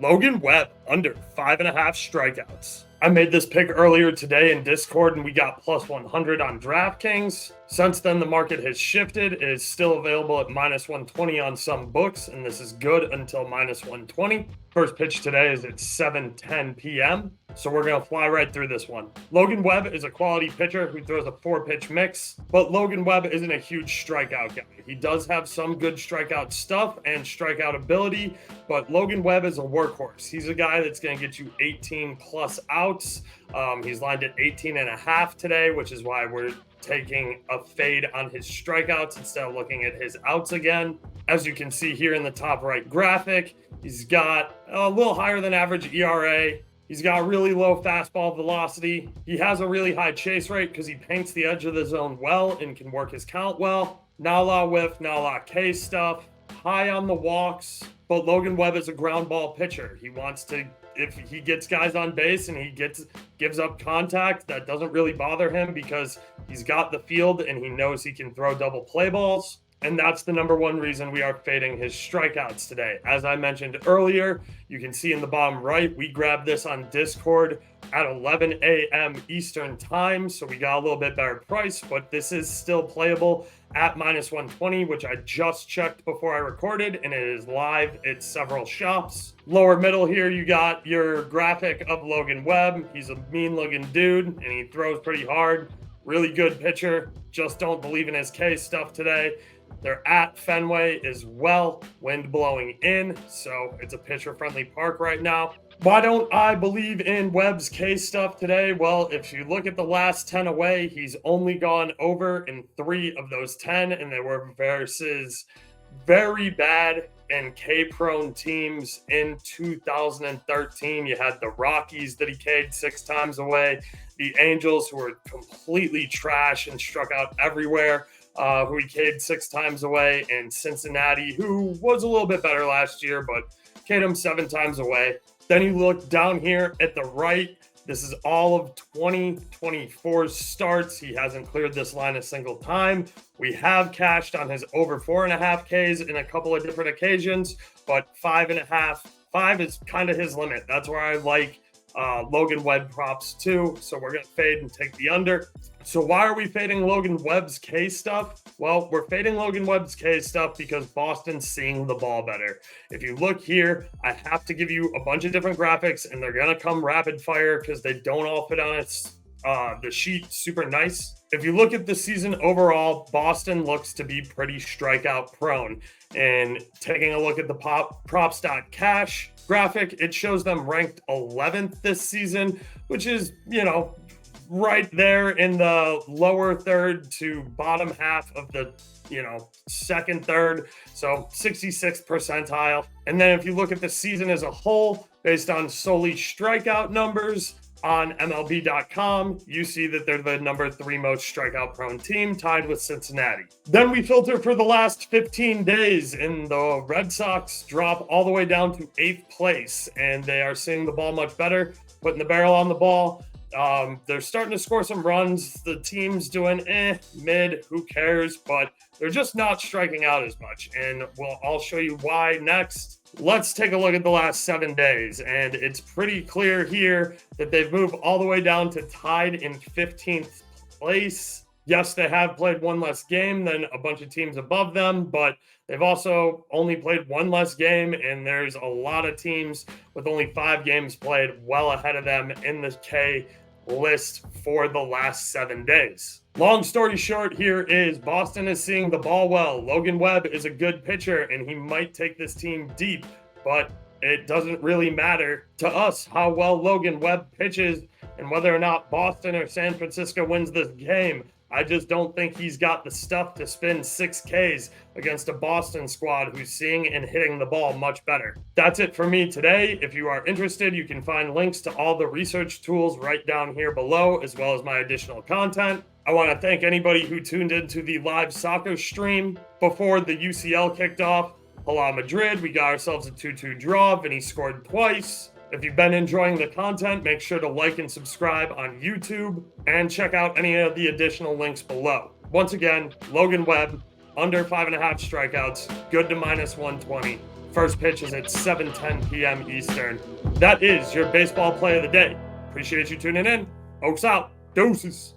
Logan Webb under 5.5 strikeouts. I made this pick earlier today in Discord and we got plus 100 on DraftKings. Since then, the market has shifted. It is still available at minus 120 on some books, and this is good until minus 120. First pitch today is at 7:10 p.m., so we're going to fly right through this one. Logan Webb is a quality pitcher who throws a 4-pitch mix, but Logan Webb isn't a huge strikeout guy. He does have some good strikeout stuff and strikeout ability, but Logan Webb is a workhorse. He's a guy that's going to get you 18 plus outs. He's lined at 18.5 today, which is why we're taking a fade on his strikeouts instead of looking at his outs again. As you can see here in the top right graphic, he's got a little higher than average ERA. He's got really low fastball velocity. He has a really high chase rate because he paints the edge of the zone well and can work his count well. Not a lot of whiff, not a lot of K stuff. High on the walks, but Logan Webb is a ground ball pitcher. He wants to, if he gets guys on base and he gives up contact, that doesn't really bother him because he's got the field and he knows he can throw double play balls. And that's the number one reason we are fading his strikeouts today. As I mentioned earlier, you can see in the bottom right, we grabbed this on Discord at 11 a.m. Eastern time. So we got a little bit better price, but this is still playable at minus 120, which I just checked before I recorded, and it is live at several shops. Lower middle here, you got your graphic of Logan Webb. He's a mean looking dude and he throws pretty hard. Really good pitcher. Just don't believe in his K stuff today. They're at Fenway as well, wind blowing in, so it's a pitcher-friendly park right now. Why don't I believe in Webb's K stuff today? Well, if you look at the last 10 away, he's only gone over in 3 of those 10, and they were versus very bad and K-prone teams in 2013. You had the Rockies that he K'd 6 times away, the Angels, who were completely trash and struck out everywhere, who he K'd 6 times away, and Cincinnati, who was a little bit better last year, but K'd him 7 times away. Then you look down here at the right. This is all of 2024 starts. He hasn't cleared this line a single time. We have cashed on his over 4.5 Ks in a couple of different occasions, but 5 is kind of his limit. That's where I like Logan Webb props too. So we're going to fade and take the under. So why are we fading Logan Webb's K stuff? Well, we're fading Logan Webb's K stuff because Boston's seeing the ball better. If you look here, I have to give you a bunch of different graphics and they're going to come rapid fire because they don't all fit on the sheet super nice. If you look at the season overall, Boston looks to be pretty strikeout prone. And taking a look at the props.cash graphic, it shows them ranked 11th this season, which is, right there in the lower third to bottom half of the, second third. So 66th percentile. And then if you look at the season as a whole, based on solely strikeout numbers on MLB.com, you see that they're the number 3 most strikeout prone team, tied with Cincinnati. Then we filter for the last 15 days, and the Red Sox drop all the way down to 8th place, and they are seeing the ball much better, putting the barrel on the ball. They're starting to score some runs. The team's doing mid, who cares? But they're just not striking out as much. And I'll show you why next. Let's take a look at the last 7 days. And it's pretty clear here that they've moved all the way down to tied in 15th place. Yes, they have played 1 less game than a bunch of teams above them, but they've also only played 1 less game, and there's a lot of teams with only 5 games played well ahead of them in the K list for the last 7 days. Long story short here is Boston is seeing the ball well. Logan Webb is a good pitcher, and he might take this team deep, but it doesn't really matter to us how well Logan Webb pitches and whether or not Boston or San Francisco wins this game. I just don't think he's got the stuff to spin 6 Ks against a Boston squad who's seeing and hitting the ball much better. That's it for me today. If you are interested, you can find links to all the research tools right down here below, as well as my additional content. I want to thank anybody who tuned into the live soccer stream before the UCL kicked off. Hala Madrid, we got ourselves a 2-2 draw. Vinny scored twice. If you've been enjoying the content, make sure to like and subscribe on YouTube and check out any of the additional links below. Once again, Logan Webb, under 5.5 strikeouts, good to minus 120. First pitch is at 7:10 p.m. Eastern. That is your baseball play of the day. Appreciate you tuning in. Oaks out. Deuces.